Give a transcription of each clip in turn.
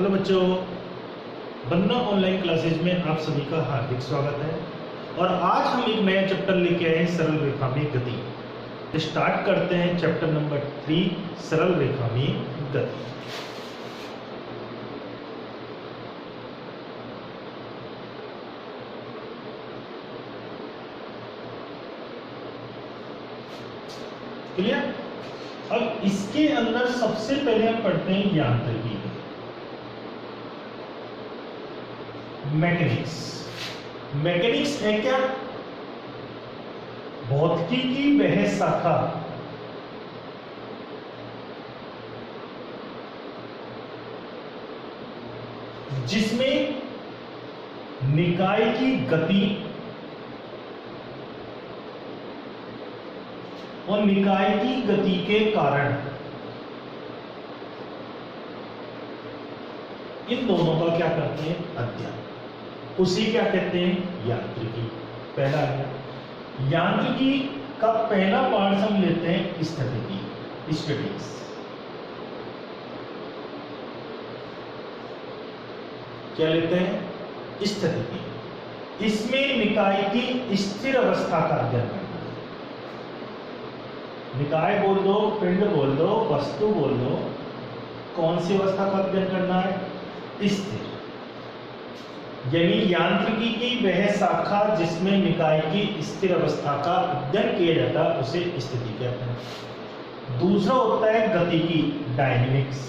Hello बच्चों, वंदना online classes में आप सभी का हार्दिक स्वागत है। और आज हम एक नया चैप्टर लेके आए हैं, सरल रेखा में गति। स्टार्ट करते हैं चैप्टर नंबर 3, सरल रेखा में गति। क्लियर? अब इसके अंदर सबसे पहले हम पढ़ते हैं यांत्रिकी, मैकेनिक्स। मैकेनिक्स है क्या? भौतिकी की वह शाखा जिसमें निकाय की गति और निकाय की गति के कारण इन दोनों का क्या करते हैं? अध्ययन। उसी क्या कहते हैं? यांत्रिकी। पहला है यांत्रिकी का पहला पार्ट हम लेते हैं स्थितिकी, स्टैटिक्स। क्या लेते हैं? स्थितिकी। इसमें निकाय की स्थिर अवस्था का अध्ययन करना है। निकाय बोल दो, पिंड बोल दो, वस्तु बोल दो, कौन सी अवस्था का अध्ययन करना है? स्थिर। यानी यांत्रिकी की वह शाखा जिसमें निकाय की स्थिर अवस्था का अध्ययन किया जाता है उसे स्थिति कहते हैं। दूसरा होता है गतिकी, डायनेमिक्स।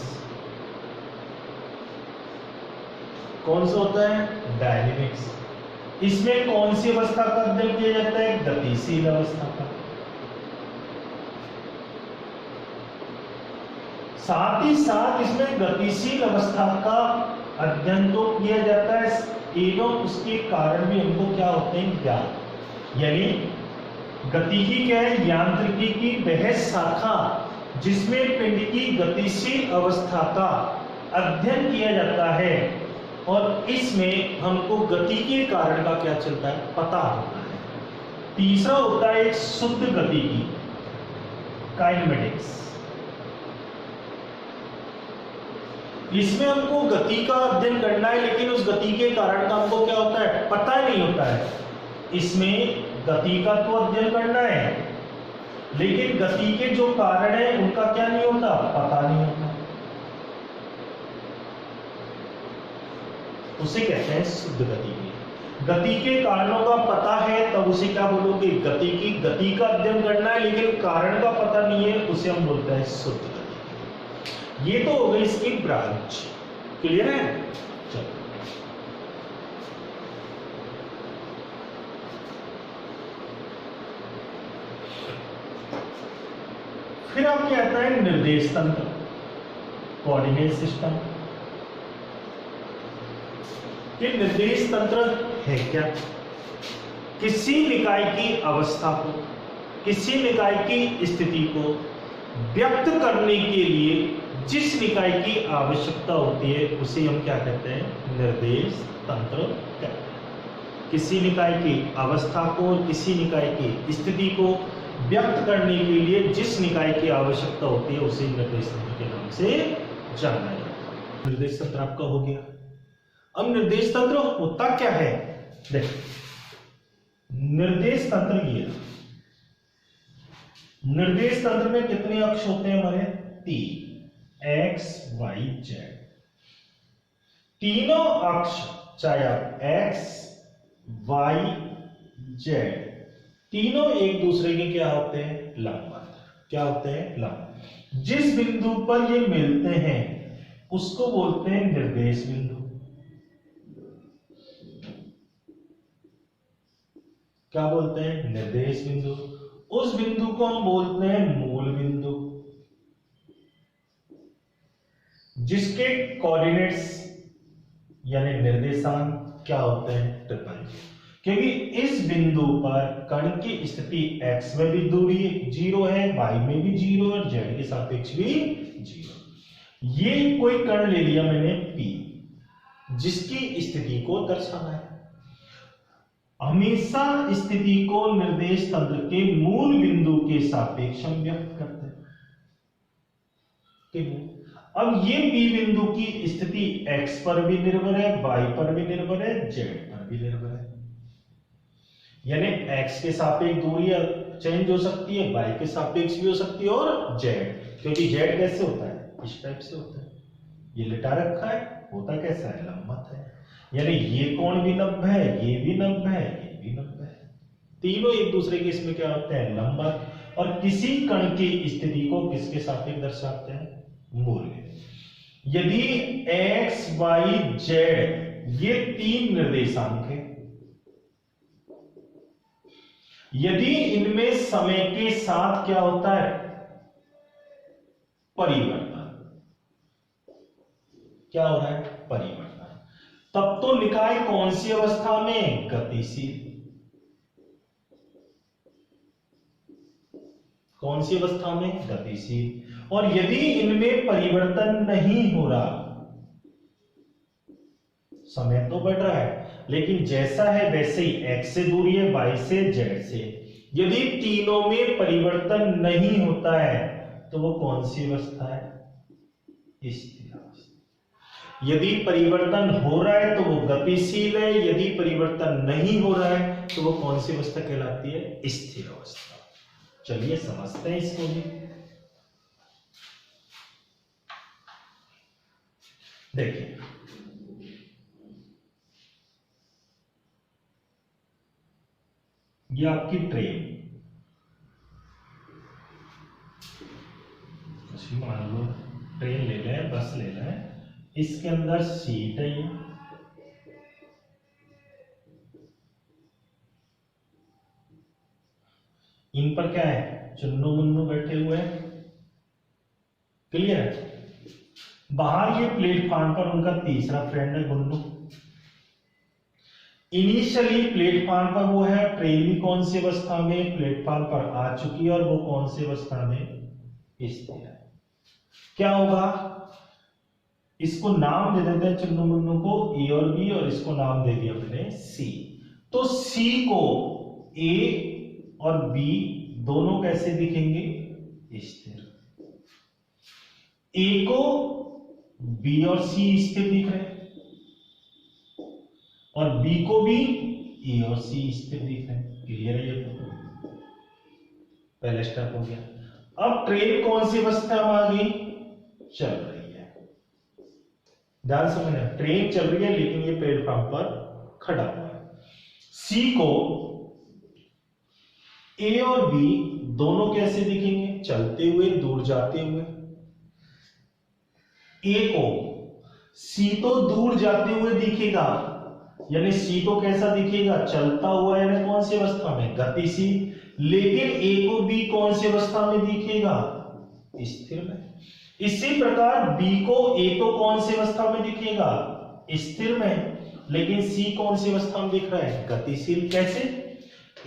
कौन सा होता है? डायनेमिक्स। इसमें कौन सी अवस्था का अध्ययन किया जाता है? गतिशील अवस्था का। साथ ही साथ इसमें गतिशील अवस्था का अध्ययन तो किया जाता है एवं उसके कारण भी हमको क्या होते हैं? ज्ञान। यानी गतिकी क्या है? यांत्रिकी की वह शाखा जिसमें पिंड की गतिशील अवस्था का अध्ययन किया जाता है और इसमें हमको गति के कारण का क्या चलता है? पता होता है। तीसरा होता है एक शुद्ध गतिकी, काइनेमेटिक्स। इसमें हमको गति का अध्ययन करना है लेकिन उस गति के कारण का हमको क्या होता है? पता नहीं होता है। इसमें गति का तो अध्ययन करना है लेकिन गति के जो कारण है उनका क्या नहीं होता? पता नहीं होता। उसे कहते हैं शुद्ध गति। गति के कारणों का पता है तब उसे क्या बोलोगे? गति की। गति का अध्ययन करना है लेकिन कारण का पता नहीं है, उसे हम बोलते हैं शुद्ध गति। ये तो हो गई इसकी ब्रांच। क्लियर है? चलो फिर आप क्या आता है? निर्देश तंत्र, कोऑर्डिनेट सिस्टम। ये निर्देश तंत्र है क्या? किसी निकाय की अवस्था को, किसी निकाय की स्थिति को व्यक्त करने के लिए जिस निकाय की आवश्यकता होती है उसे हम क्या कहते हैं? निर्देश तंत्र कहते हैं। किसी निकाय की अवस्था को, किसी निकाय की स्थिति को व्यक्त करने के लिए जिस निकाय की आवश्यकता होती है उसे निर्देश तंत्र के नाम से जाना जाता है। निर्देश तंत्र आपका हो गया। अब निर्देश तंत्र होता क्या है? देखो, निर्देश तंत्र ये, निर्देश तंत्र में कितने अक्ष होते हैं हमारे? 3, X, Y, Z। तीनों अक्ष, चाहे आप X, Y, Z, तीनों एक दूसरे के क्या होते हैं? लंबवत। क्या होते हैं? लंब। जिस बिंदु पर ये मिलते हैं उसको बोलते हैं निर्देश बिंदु। क्या बोलते हैं? निर्देश बिंदु। उस बिंदु को हम बोलते हैं मूल बिंदु, जिसके कोऑर्डिनेट्स यानी निर्देशांक क्या होते हैं? ट्रिपल। क्योंकि इस बिंदु पर कण की स्थिति x में भी दूरी 0 है, y में भी 0 और z के सापेक्ष भी 0। ये कोई कण ले लिया मैंने P, जिसकी स्थिति को दर्शाना है। हमेशा स्थिति को निर्देश तंत्र के मूल बिंदु के सापेक्ष हम व्यक्त करते हैं। अब ये P बिंदु की स्थिति x पर भी निर्भर है, y पर भी निर्भर है, z पर भी निर्भर है। यानी x के सापेक्ष दूरी चेंज हो सकती है, y के सापेक्ष भी हो सकती है और z, क्योंकि z कैसे होता है, इस टाइप से होता है। ये लिटा रखा है, होता कैसा है, लंबवत है। यानी ये कोण भी 90 है, ये भी 90 है, ये भी 90 है। तीनों एक दूसरे के इसमें क्या होते हैं, लंबवत। और किसी कण की स्थिति को किसके सापेक्ष दर्शाते हैं, मूल्य। यदि x, y, z ये तीन निर्देशांक हैं, यदि इनमें समय के साथ क्या होता है, परिवर्तन, क्या हो रहा है, परिवर्तन, तब तो निकाय कौन सी अवस्था में, गतिशील। कौन सी अवस्था में, गतिशील। और यदि इनमें परिवर्तन नहीं हो रहा, समय तो बढ़ रहा है लेकिन जैसा है वैसे ही, x से दूरी है, y से, z से, यदि तीनों में परिवर्तन नहीं होता है तो वो कौन सी अवस्था है, स्थिर अवस्था। यदि परिवर्तन हो रहा है तो वो गतिशील है, यदि परिवर्तन नहीं हो रहा है तो वो कौन सी अवस्था कहलाती है, स्थिर अवस्था। चलिए समझते हैं इसको भी। देखिए ये आपकी ट्रेन, मान लो ट्रेन ले लें, बस ले लें, इसके अंदर सीट है, ये इन पर क्या है, चुन्नू मुन्नू बैठे हुए हैं, क्लियर है। बाहर ये प्लेटफॉर्म पर उनका तीसरा फ्रेंड है, गुन्नू। इनिशियली प्लेटफॉर्म पर वो है, ट्रेन भी कौन सी अवस्था में, प्लेटफॉर्म पर आ चुकी है, और वो कौन सी अवस्था में, स्थिर है। क्या होगा, इसको नाम दे देते हैं चुन्नू मुन्नू को, ए और बी, और इसको नाम दे दिया हमने सी। तो सी को ए और बी दोनों कैसे दिखेंगे, स्थिर। ए को बी और सी स्थिर दिख रहे हैं, और बी को भी ए और सी स्थिर दिख रहे हैं। क्लियर है, ये तो पहला स्टेप हो गया। अब ट्रेन कौन सी अवस्था में आ गई, चल रही है। ध्यान समझना, ट्रेन चल रही है लेकिन ये प्लेटफॉर्म पर खड़ा हुआ है। सी को ए और बी दोनों कैसे दिखेंगे, चलते हुए, दूर जाते हुए। ए को सी तो दूर जाते हुए दिखेगा, यानी सी को कैसा दिखेगा, चलता हुआ, यानी कौन सी अवस्था में, गतिशील। लेकिन ए को बी कौन सी अवस्था में दिखेगा, स्थिर में। इसी प्रकार बी को ए तो कौन सी अवस्था में दिखेगा, स्थिर में, लेकिन सी कौन सी अवस्था में दिख रहा है, गतिशील। कैसे,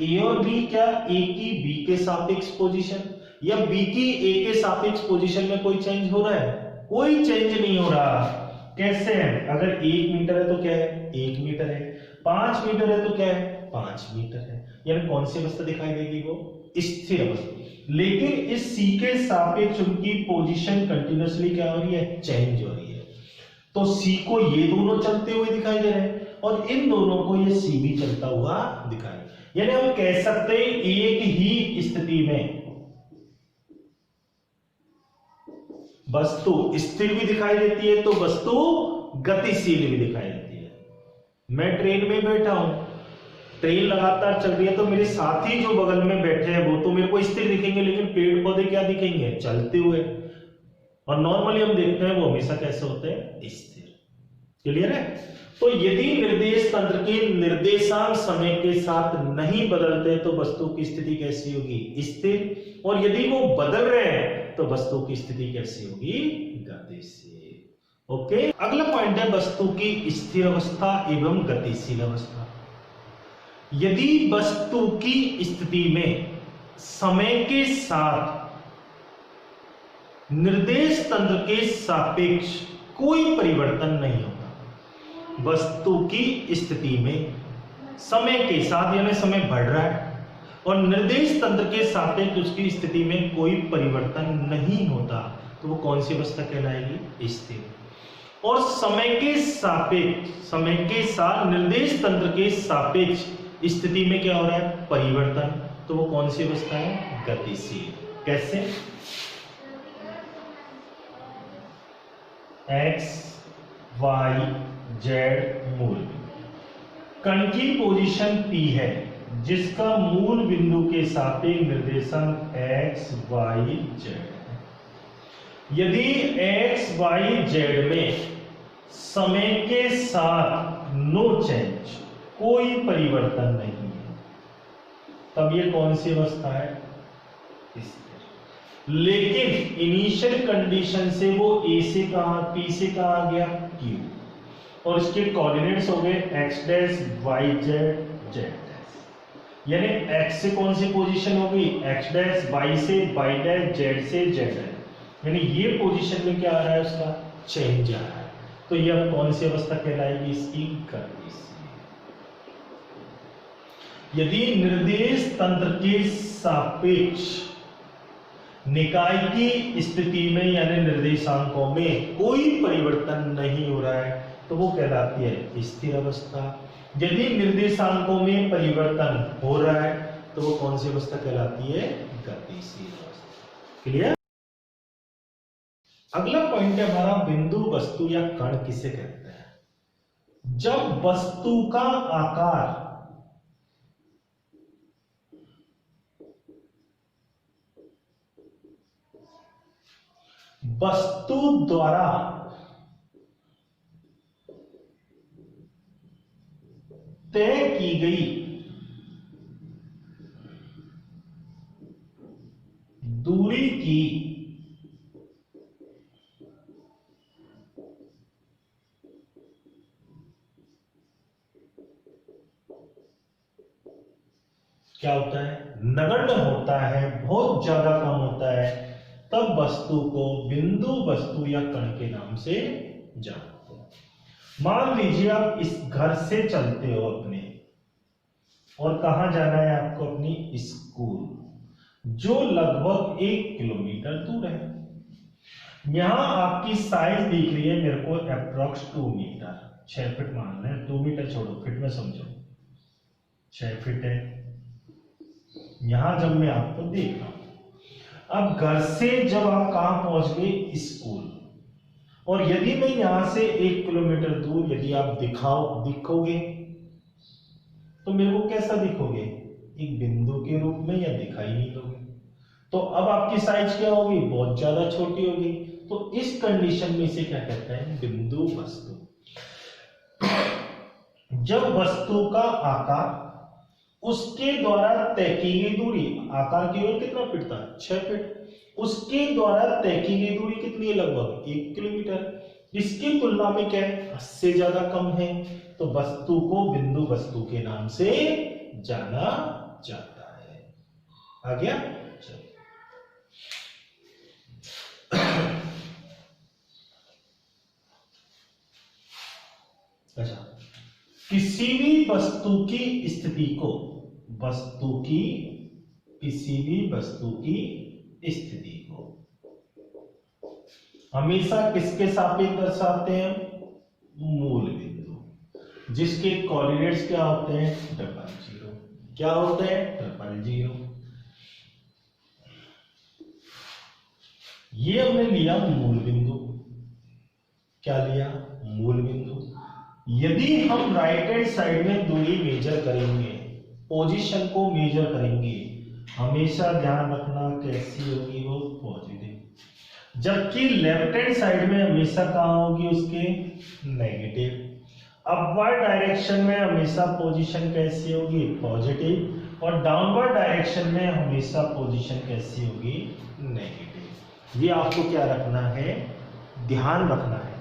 ए और बी क्या, ए की बी के सापेक्ष पोजीशन या बी की ए के सापेक्ष पोजीशन में कोई चेंज हो रहा है, कोई चेंज नहीं हो रहा। कैसे है, अगर 1 मीटर है तो क्या है, 1 मीटर है, 5 मीटर है तो क्या है, 5 मीटर है, यानी कौन सी अवस्था दिखाई देगी, वो स्थिर अवस्था। लेकिन इस सी के सापेक्ष उनकी पोजीशन कंटिन्यूअसली क्या हो रही है, चेंज हो रही है। तो सी को ये दोनों चलते हुए दिखाई दे रहे हैं और इन दोनों को ये सी भी चलता हुआ दिखाई, यानी हम कह सकते हैं एक ही स्थिति में वस्तु स्थिर भी दिखाई देती है तो वस्तु गतिशील भी दिखाई देती है। मैं ट्रेन में बैठा हूं, ट्रेन लगातार चल रही है, तो मेरे साथी जो बगल में बैठे हैं वो तो मेरे को स्थिर दिखेंगे, लेकिन पेड़ पौधे क्या दिखेंगे, चलते हुए। और नॉर्मली हम देखते हैं वो हमेशा कैसे होते हैं, स्थिर। क्लियर है। तो यदि निर्देश तंत्र के निर्देशांक समय के साथ नहीं बदलते तो वस्तु की स्थिति कैसी होगी, स्थिर। और यदि वो बदल रहे हैं तो वस्तु की स्थिति कैसी होगी, गतिशील। ओके, अगला पॉइंट है वस्तु की स्थिर अवस्था एवं गतिशील अवस्था। यदि वस्तु की स्थिति में समय के साथ निर्देश तंत्र के सापेक्ष कोई परिवर्तन नहीं होता, वस्तु की स्थिति में समय के साथ यानी समय बढ़ रहा है और निर्देश तंत्र के सापेक्ष उसकी स्थिति में कोई परिवर्तन नहीं होता, तो तो वो कौन सी अवस्था कहलाएगी? स्थिर। और समय के साथ निर्देश तंत्र के सापेक्ष स्थिति में क्या हो रहा है? परिवर्तन। तो वो कौन सी अवस्था है? गतिशील। कैसे? एक्स वाई जेड मूल कण की पोजीशन P है जिसका मूल बिंदु के सापेक्ष निर्देशांक एक्स वाई जेड है। यदि एक्स वाई जेड में समय के साथ नो चेंज, कोई परिवर्तन नहीं है, तब ये कौन सी अवस्था है? स्थिर। लेकिन इनिशियल कंडीशन से वो ए से कहां, पी से कहां गया? क्यू। और इसके कोऑर्डिनेट्स हो गए X dash Y Z Z dash. यानी एक्स से कौन सी पोजीशन होगी? एक्स डैश, वाई से वाई डैश, जेड से जेड डैश। यानी ये पोजीशन में क्या आ रहा है? उसका चेंज आ रहा है। तो यह कौन सी अवस्था कहलाएगी? इसकी गतिशील। यदि निर्देश तंत्र के सापेक्ष निकाय की स्थिति में यानी निर्देशांकों में कोई परिवर्तन नहीं हो रहा है तो वो कहलाती है स्थिर अवस्था। यदि निर्देशांकों में परिवर्तन हो रहा है तो वो कौन सी अवस्था कहलाती है? गतिशील अवस्था। क्लियर? अगला पॉइंट है हमारा बिंदु वस्तु या कण किसे कहते हैं? जब वस्तु का आकार वस्तु द्वारा तय की गई दूरी की क्या होता है? नगण्य होता है, बहुत ज्यादा कम होता है, तब वस्तु को बिंदु वस्तु या कण के नाम से जानते हैं। मान लीजिए आप इस घर से चलते हो अपने, और कहां जाना है आपको? अपनी स्कूल, जो लगभग 1 किलोमीटर दूर है। यहां आपकी साइज दिख रही है मेरे को अप्रोक्स 2 मीटर, 6 फीट मान लें, 2 मीटर छोड़ो, फीट में समझो, 6 फीट है। यहां जब मैं आपको देख रहा हूं, अब घर से जब आप कहां पहुंच गए? स्कूल। और यदि मैं यहां से 1 किलोमीटर दूर यदि आप दिखोगे तो मेरे को कैसा दिखोगे? एक बिंदु के रूप में, या दिखाई नहीं दोगे। तो अब आपकी साइज क्या होगी? बहुत ज्यादा छोटी होगी। तो इस कंडीशन में इसे क्या कहते हैं? बिंदु वस्तु। जब वस्तु का आकार उसके द्वारा तय की गई दूरी, आकार केवल कितना फीट था? 6 फीट। उसके द्वारा तय की गई दूरी कितनी है? लगभग 1 किलोमीटर। इसकी तुलना में क्या है? 10 से ज्यादा कम है, तो वस्तु को बिंदु वस्तु के नाम से जाना जाता है। आ गया? चलो अच्छा, किसी भी वस्तु की स्थिति को, किसी भी वस्तु की स्थिति को हमेशा किसके सापेक्ष दर्शाते हैं? मूल बिंदु, जिसके कोऑर्डिनेट्स क्या होते हैं? 00। क्या होते हैं? 00। ये हमने लिया मूल बिंदु। क्या लिया? मूल बिंदु। यदि हम राइट हैंड साइड में दूरी मेजर करेंगे, पोजीशन को मेजर करेंगे, हमेशा ध्यान रखना कैसी होगी? वो पॉजिटिव। जबकि लेफ्ट हैंड साइड में हमेशा कहां होगी? उसके नेगेटिव। अपवर्ड डायरेक्शन में हमेशा पोजीशन कैसी होगी? पॉजिटिव। और डाउनवर्ड डायरेक्शन में हमेशा पोजीशन कैसी होगी? नेगेटिव। ये आपको क्या रखना है? ध्यान रखना है।